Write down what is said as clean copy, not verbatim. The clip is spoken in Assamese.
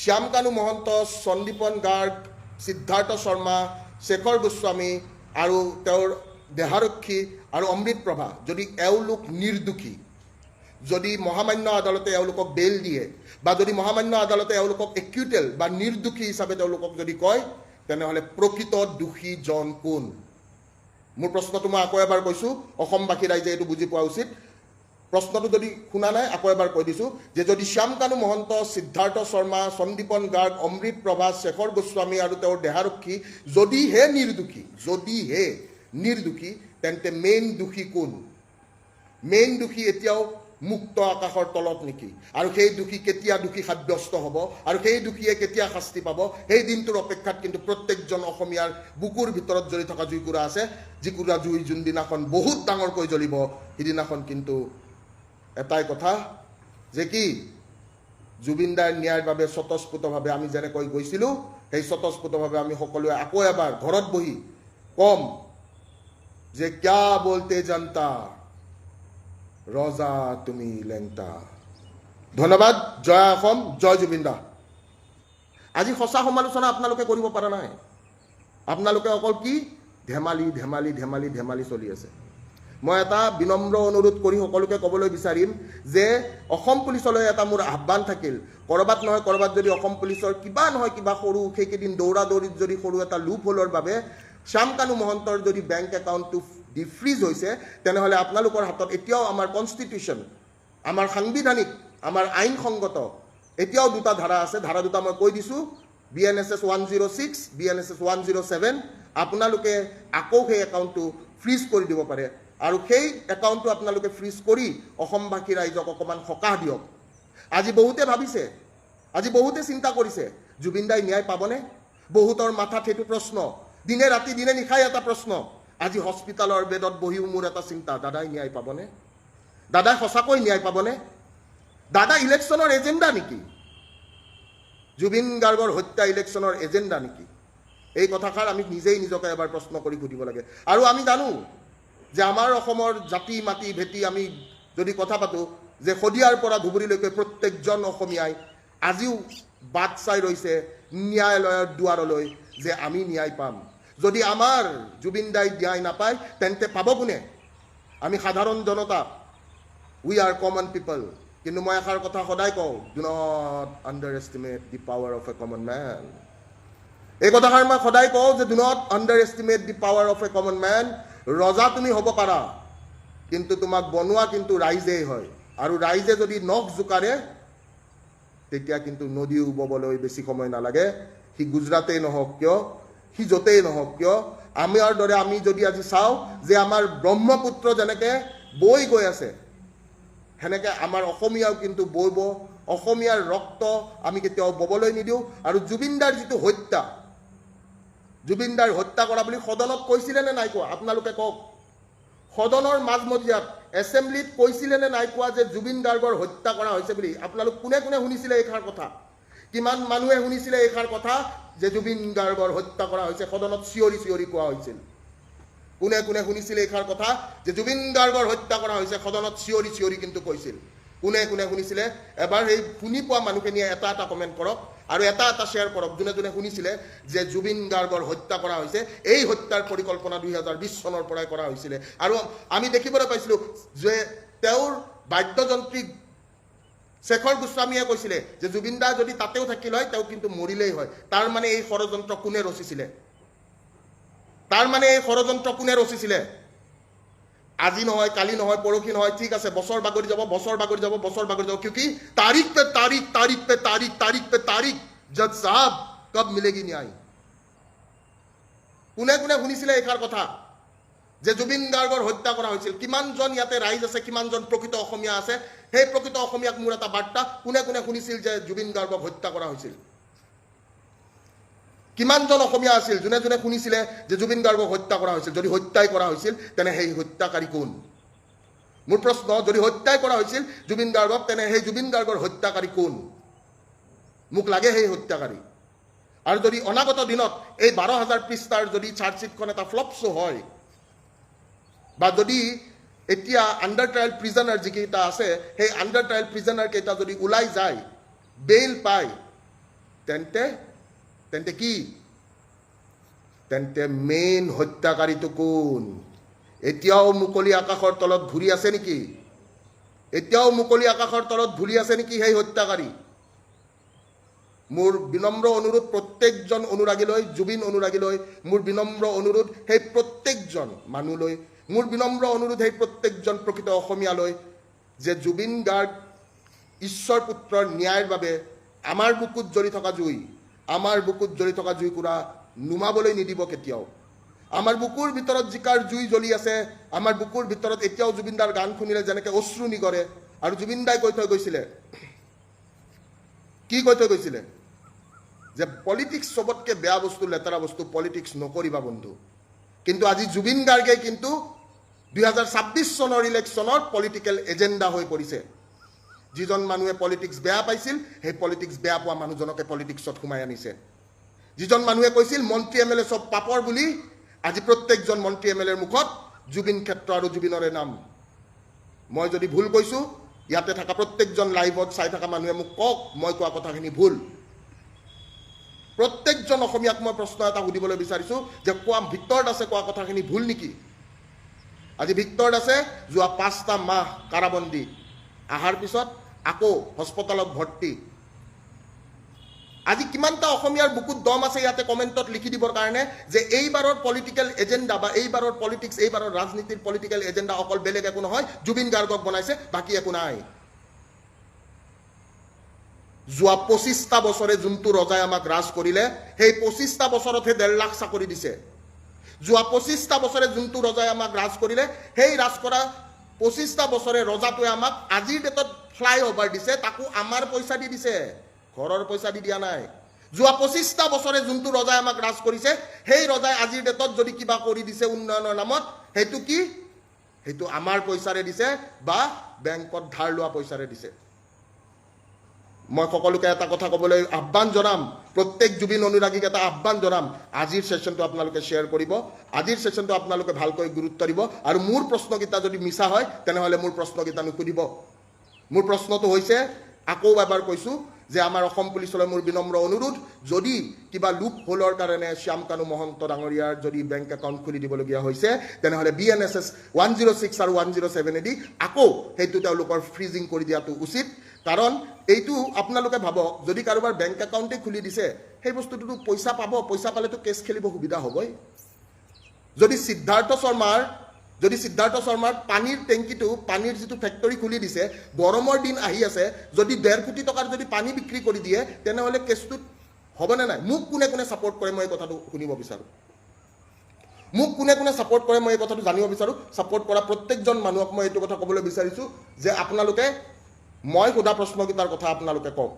শ্যামকানু মহন্ত, সন্দীপন গাৰ্গ, সিদ্ধাৰ্থ শৰ্মা, শেখৰ গোস্বামী আৰু তেওঁৰ দেহাৰক্ষী আৰু অমৃত প্ৰভা যদি এওঁলোক নিৰ্দোষী, যদি মহামান্য আদালতে এওঁলোকক বেইল দিয়ে বা যদি মহামান্য আদালতে এওঁলোকক একিউটেল বা নিৰ্দোষী হিচাপে তেওঁলোকক যদি কয়, তেনেহ'লে প্ৰকৃত দোষীজন কোন? মোৰ প্ৰশ্নটো মই আকৌ এবাৰ কৈছোঁ, অসমবাসী ৰাইজে এইটো বুজি পোৱা উচিত। প্ৰশ্নটো যদি শুনা নাই আকৌ এবাৰ কৈ দিছোঁ যে যদি শ্যামকানু মহন্ত, সিদ্ধাৰ্থ শৰ্মা, সন্দীপন গাৰ্গ, অমৃত প্ৰভা, শেখৰ গোস্বামী আৰু তেওঁৰ দেহাৰক্ষী যদিহে নিৰ্দোষী, তেন্তে মেইন দোষী কোন? মেইন দোষী এতিয়াও মুক্ত আকাশৰ তলত নেকি? আৰু সেই দোষী কেতিয়া দোষী সাব্যস্ত হ'ব আৰু সেই দোষীয়ে কেতিয়া শাস্তি পাব, সেই দিনটোৰ অপেক্ষাত কিন্তু প্ৰত্যেকজন অসমীয়াৰ বুকুৰ ভিতৰত জ্বলি থকা জুইকুৰা আছে। যিকুৰা জুই যোনদিনাখন বহুত ডাঙৰকৈ জ্বলিব, সিদিনাখন কিন্তু এটাই কথা যে কি, জুবিন দাৰ ন্যায়ৰ বাবে স্বতঃস্ফূৰ্তভাৱে আমি যেনেকৈ গৈছিলোঁ, সেই স্বতঃস্ফূৰ্তভাৱে আমি সকলোৱে আকৌ এবাৰ ঘৰত বহি কম যে ক্যা বলতে জনতা, ৰজা তুমি লেংটা। ধন্যবাদ। জয় অসম, জয় জুবিন দা। আজি সঁচা সমালোচনা আপোনালোকে কৰিব পৰা নাই। আপোনালোকে অকল কি ধেমালি চলি আছে। মই এটা বিনম্ৰ অনুৰোধ কৰি সকলোকে ক'বলৈ বিচাৰিম যে অসম পুলিচলৈ এটা মোৰ আহ্বান থাকিল, ক'ৰবাত নহয় ক'ৰবাত যদি অসম পুলিচৰ কিবা নহয় কিবা সৰু, সেইকেইদিন দৌৰা দৌৰিত যদি সৰু এটা লুপ হোলৰ বাবে শ্যামকানু মহন্তৰ যদি বেংক একাউণ্টটো ডিফ্ৰিজ হৈছে, তেনেহ'লে আপোনালোকৰ হাতত এতিয়াও আমাৰ কনষ্টিটিউশ্যন, আমাৰ সাংবিধানিক, আমাৰ আইনসংগত এতিয়াও দুটা ধাৰা আছে। ধাৰা দুটা মই কৈ দিছোঁ, BNSS 106, BNSS 107। আপোনালোকে আকৌ সেই একাউণ্টটো ফ্ৰিজ কৰি দিব পাৰে আৰু সেই একাউণ্টটো আপোনালোকে ফ্ৰিজ কৰি অসমবাসী ৰাইজক অকণমান সকাহ দিয়ক। আজি বহুতে ভাবিছে, আজি বহুতে চিন্তা কৰিছে, জুবিন দাই ন্যায় পাবনে? বহুতৰ মাথাত সেইটো প্ৰশ্ন, দিনে ৰাতি দিনে নিশাই এটা প্ৰশ্ন। আজি হস্পিটালৰ বেডত বহিও মোৰ এটা চিন্তা, দাদাই ন্যায় পাবনে? দাদাই সঁচাকৈ ন্যায় পাবনে? দাদা ইলেকশ্যনৰ এজেণ্ডা নেকি? জুবিন গাৰ্গৰ হত্যা ইলেকশ্যনৰ এজেণ্ডা নেকি? এই কথাষাৰ আমি নিজেই নিজকে এবাৰ প্ৰশ্ন কৰি সুধিব লাগে। আৰু আমি জানো যে আমাৰ অসমৰ জাতি মাটি ভেটি আমি যদি কথা পাতোঁ যে শদিয়াৰ পৰা ধুবুৰীলৈকে প্ৰত্যেকজন অসমীয়াই আজিও বাট চাই ৰৈছে ন্যায়ালয়ৰ দুৱাৰলৈ যে আমি ন্যায় পাম। যদি আমাৰ জুবিন দাই ন্যায় নাপায়, তেন্তে পাব কোনে? আমি সাধাৰণ জনতা, উই আৰ কমন পিপল। কিন্তু মই এষাৰ কথা সদায় কওঁ, do not underestimate the power of a common man. এই কথাষাৰ মই সদায় কওঁ যে do not underestimate the power of a common man. ৰজা তুমি হ'ব পাৰা, কিন্তু তোমাক বনোৱা কিন্তু ৰাইজেই হয়। আৰু ৰাইজে যদি নখ জোকাৰে, তেতিয়া কিন্তু নদী উববলৈ বেছি সময় নালাগে। সি গুজৰাটেই নহওক কিয়, সি য'তেই নহওক কিয়, আমাৰ দৰে আমি যদি আজি চাওঁ যে আমাৰ ব্ৰহ্মপুত্ৰ যেনেকৈ বৈ গৈ আছে, সেনেকৈ আমাৰ অসমীয়াও কিন্তু বৈব। অসমীয়াৰ ৰক্ত আমি কেতিয়াও ববলৈ নিদিওঁ। আৰু জুবিনদাৰ যিটো হত্যা, জুবিনদাৰ হত্যা কৰা বুলি সদনত কৈছিলে নে নাই কোৱা? আপোনালোকে কওক। সদনৰ মাজমজিয়াত এছেম্বলিত কৈছিলে নে নাই কোৱা যে জুবিন গাৰ্গৰ হত্যা কৰা হৈছে বুলি? আপোনালোক কোনে কোনে শুনিছিলে এইষাৰ কথা? কিমান মানুহে শুনিছিলে এইষাৰ কথা যে জুবিন গাৰ্গৰ হত্যা কৰা হৈছে? সদনত চিঞৰি চিঞৰি কোৱা হৈছিল। কোনে কোনে শুনিছিলে এইষাৰ কথা যে জুবিন গাৰ্গৰ হত্যা কৰা হৈছে? সদনত চিঞৰি চিঞৰি কিন্তু কৈছিল। কোনে কোনে শুনিছিলে? এবাৰ সেই শুনি পোৱা মানুহখিনিয়ে এটা এটা কমেণ্ট কৰক আৰু এটা এটা শ্বেয়াৰ কৰক যোনে যোনে শুনিছিলে যে জুবিন গাৰ্গৰ হত্যা কৰা হৈছে। এই হত্যাৰ পৰিকল্পনা 2020 চনৰ পৰাই কৰা হৈছিলে। আৰু আমি দেখিবলৈ পাইছিলোঁ যে তেওঁৰ বাদ্যযন্ত্ৰী শেখৰ গোস্বামীয়ে কৈছিলে যে জুবিন দা যদি তাতেও থাকিল হয়, তেওঁ কিন্তু মৰিলেই হয়। তাৰ মানে এই ষড়যন্ত্ৰ কোনে ৰচিছিলে? তাৰ মানে এই ষড়যন্ত্ৰ কোনে ৰচিছিলে? আজি নহয়, কালি নহয়, পৰহি নহয়, ঠিক আছে, বছৰ বাগৰি যাব, বছৰ বাগৰি যাব, বছৰ বাগৰি যাব। কিউকি তাৰিখ পে তাৰিখ, তাৰিখ পে তাৰিখ, তাৰিখ পে তাৰিখ, জজ সাহেব কব মিলেগি ন্যায়? কোনে কোনে শুনিছিলে এইষাৰ কথা যে জুবিন গাৰ্গৰ হত্যা কৰা হৈছিল? কিমানজন ইয়াতে ৰাইজ আছে, কিমানজন প্ৰকৃত অসমীয়া আছে? সেই প্ৰকৃত অসমীয়াক মোৰ এটা বাৰ্তা, কোনে কোনে শুনিছিল যে জুবিন গাৰ্গক হত্যা কৰা হৈছিল? কিমানজন অসমীয়া আছিল যোনে যোনে শুনিছিলে যে জুবিন গাৰ্গক হত্যা কৰা হৈছিল? যদি হত্যাই কৰা হৈছিল, তেনে সেই হত্যাকাৰী কোন? মোৰ প্ৰশ্ন, যদি হত্যাই কৰা হৈছিল জুবিন গাৰ্গক, তেনে সেই জুবিন গাৰ্গৰ হত্যাকাৰী কোন? মোক লাগে সেই হত্যাকাৰী। আৰু যদি অনাগত দিনত এই 12,000 পৃষ্ঠাৰ যদি চাৰ্জশ্বিটখন এটা ফ্লপ শ্ব' হয়, বা যদি এতিয়া আণ্ডাৰ ট্ৰায়েল প্ৰিজনাৰ যিকেইটা আছে, সেই আণ্ডাৰ ট্ৰায়েল প্ৰিজনাৰ কেইটা যদি ওলাই যায়, বেইল পায়, তেন্তে কি? তেন্তে মেইন হত্যাকাৰীটো কোন? এতিয়াও মুকলি আকাশৰ তলত ঘূৰি আছে নেকি? এতিয়াও মুকলি আকাশৰ তলত ঘূৰি আছে নেকি সেই হত্যাকাৰী? মোৰ বিনম্ৰ অনুৰোধ প্ৰত্যেকজন অনুৰাগীলৈ, জুবিন অনুৰাগীলৈ মোৰ বিনম্ৰ অনুৰোধ, সেই প্ৰত্যেকজন মানুহলৈ মোৰ বিনম্ৰ অনুৰোধ, সেই প্ৰত্যেকজন প্ৰকৃত অসমীয়ালৈ, যে জুবিন গাৰ্গ ঈশ্বৰ পুত্ৰৰ ন্যায়ৰ বাবে আমাৰ বুকুত জ্বলি থকা জুইকুৰা নুমাবলৈ নিদিব কেতিয়াও। আমাৰ বুকুৰ ভিতৰত জিকাৰ জুই জ্বলি আছে, আমাৰ বুকুৰ ভিতৰত এতিয়াও জুবিনদাৰ গান শুনিলে যেনেকৈ অশ্ৰু নিগৰে। আৰু জুবিনদাই কৈ থৈ গৈছিলে, কি কৈ থৈ গৈছিলে? যে পলিটিক্স চবতকৈ বেয়া বস্তু, লেতেৰা বস্তু, পলিটিক্স নকৰিবা বন্ধু। কিন্তু আজি জুবিন গাৰ্গে কিন্তু 2026 চনৰ ইলেকশ্যনত পলিটিকেল এজেণ্ডা হৈ পৰিছে। যিজন মানুহে পলিটিক্স বেয়া পাইছিল, সেই পলিটিক্স বেয়া পোৱা মানুহজনকে পলিটিক্সত সোমাই আনিছে। যিজন মানুহে কৈছিল মন্ত্ৰী MLA চব পাপৰ বুলি, আজি প্ৰত্যেকজন মন্ত্ৰী MLAৰ মুখত জুবিন ক্ষেত্ৰ আৰু জুবিনৰে নাম। মই যদি ভুল কৈছোঁ, ইয়াতে থকা প্ৰত্যেকজন লাইভত চাই থকা মানুহে মোক কওক মই কোৱা কথাখিনি ভুল। প্ৰত্যেকজন অসমীয়াক মই প্ৰশ্ন এটা সুধিবলৈ বিচাৰিছোঁ যে ভিতৰত আছে কোৱা কথাখিনি ভুল নেকি? আজি ভিতৰত আছে যোৱা 5টা মাহ কাৰাবন্দী, অহাৰ পিছত আকৌ হস্পিটেলত ভৰ্তি। আজি কিমানটা অসমীয়াৰ বুকুত দম আছে ইয়াতে কমেণ্টত লিখি দিবৰ কাৰণে যে এইবাৰৰ পলিটিকেল এজেণ্ডা বা এইবাৰৰ পলিটিক্স, এইবাৰৰ ৰাজনীতিৰ পলিটিকেল এজেণ্ডা অকল বেলেগ একো নহয়, জুবিন গাৰ্গক বনাইছে, বাকী একো নাই। যোৱা 25টা বছৰে যোনটো ৰজাই আমাক ৰাজ কৰিলে, সেই 25টা বছৰতহে 1.5 লাখ চাকৰি দিছে। যোৱা 25টা বছৰে যোনটো ৰজাই আমাক ৰাজ কৰিলে, সেই ৰাজ কৰা 25টা বছৰে ৰজাটোৱে আমাক আজিৰ ডেটত ফ্লাইঅভাৰ দিছে, তাকো আমাৰ পইচা দি দিছে, ঘৰৰ পইচা দি দিয়া নাই। যোৱা 25টা বছৰে যোনটো ৰজাই আমাক ৰাজ কৰিছে, সেই ৰজাই আজিৰ ডেটত যদি কিবা কৰি দিছে উন্নয়নৰ নামত, সেইটো কি? সেইটো আমাৰ পইচাৰে দিছে বা বেংকত ধাৰ লোৱা পইচাৰে দিছে। মই সকলোকে এটা কথা ক'বলৈ আহ্বান জনাম, প্ৰত্যেক জুবিন অনুৰাগীক এটা আহ্বান জনাম, আজিৰ ছেশ্যনটো আপোনালোকে শ্বেয়াৰ কৰিব, আজিৰ ছেশ্যনটো আপোনালোকে ভালকৈ গুৰুত্ব দিব। আৰু মোৰ প্ৰশ্নকেইটা যদি মিছা হয় তেনেহ'লে মোৰ প্ৰশ্নকেইটা নুসুধিব। মোৰ প্ৰশ্নটো হৈছে, আকৌ এবাৰ কৈছোঁ যে আমাৰ অসম পুলিচলৈ মোৰ বিনম্ৰ অনুৰোধ, যদি কিবা লুপ হোলৰ কাৰণে শ্যাম কানু মহন্ত ডাঙৰীয়াৰ যদি বেংক একাউণ্ট খুলি দিবলগীয়া হৈছে, তেনেহ'লে BNSS 106 আৰু 107 দি আকৌ সেইটো তেওঁলোকৰ ফ্ৰিজিং কৰি দিয়াটো উচিত। কাৰণ এইটো আপোনালোকে ভাবক, যদি কাৰোবাৰ বেংক একাউণ্টেই খুলি দিছে, সেই বস্তুটোতো পইচা পাব, পইচা পালেতো কেছ খেলিব সুবিধা হ'বই। যদি সিদ্ধাৰ্থ শৰ্মাৰ পানীৰ টেংকিটো, পানীৰ যিটো ফেক্টৰী খুলি দিছে, গৰমৰ দিন আহি আছে, যদি 1.5 কোটি টকাৰ যদি পানী বিক্ৰী কৰি দিয়ে, তেনেহ'লে কেছটোত হ'বনে নাই? মোক কোনে কোনে ছাপোৰ্ট কৰে মই এই কথাটো শুনিব বিচাৰোঁ। মোক কোনে কোনে ছাপোৰ্ট কৰে মই এই কথাটো জানিব বিচাৰোঁ। ছাপোৰ্ট কৰা প্ৰত্যেকজন মানুহক মই এইটো কথা ক'বলৈ বিচাৰিছোঁ যে আপোনালোকে মই সোধা প্ৰশ্নকেইটাৰ কথা আপোনালোকে কওক।